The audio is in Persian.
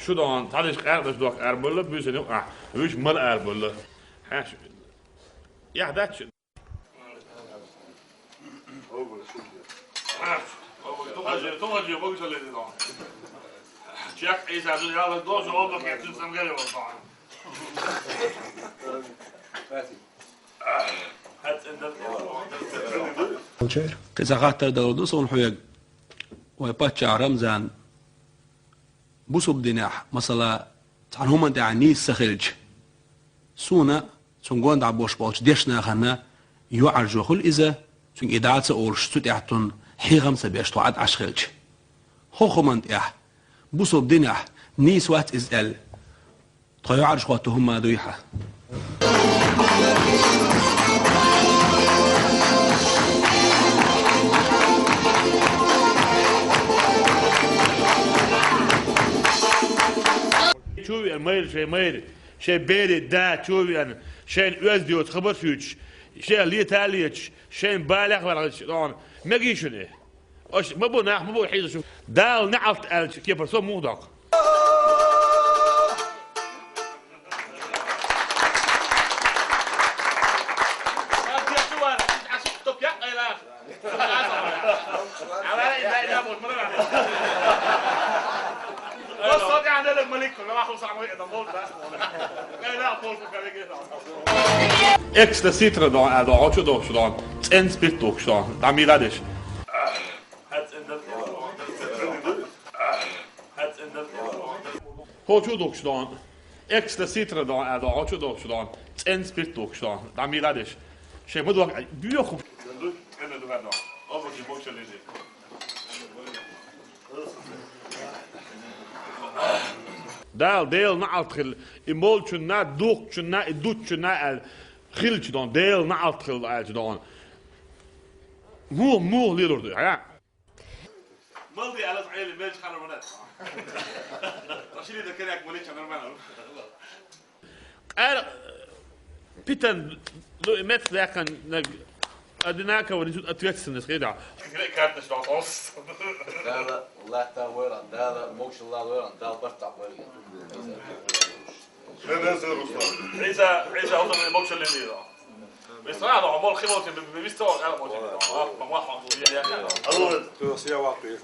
Şu da an tanış kardeş doğak erbölle büyüse yok ah. Üç mal erbölle. Ha şu. Ya da şu. Tomacı bak söyledi lan. Çak İsa dünyada dost olmak için sen geliyor falan. إذا خاطر داود صون حيق ويبتشع رمزان بوسب ديناح مثلا عن هم أنت عني سخلج سونا سنقون دع بوش بالش ديشنا خنا يعرجو خل إذا سن إدعاء أورش تتعتن حيغم سبيش توعد عشخلج هو خمنت إح بوسب ديناح نيس وات إزال طيعرج خواتهم ما دويحة شوفي مير شيء بيري دا شوفي يعني شيء أزديوت خبر فيوتش شيء ليه تاليتش شيء بالغ ولا شيء ما جيش نه أش ما بو ناح ما بو حيز شوف دال نعلت ألش كيف رسوم مودك Ekstra citra då är då också då så en sprit också där mirades. Hoću dok što ekstra citra då är då också då så en sprit också där mirades. Şey bu da büyük. Ännu då då. Over die box lezi. دال ديل نعط خل إمول شنا دوق شنا إدوت شنا خل شدون ديل نعط خل شدون مو ليلور ده يا مالدي على صعيل الميج خلنا منات رشيد ده كده موليش أنا ما نعرف أنا بيتن لو إمت ذاك نج أدناك ونجود أتويتس نسخيدا كانت نشرح أص لا والله تاويرا لا موش الله ويرا لا برتع ويرا عيسى أوصل من موش اللي نيرا بس أنا عمال خبرتي بمستوى أنا موش ما واحد يعني توصية واقعية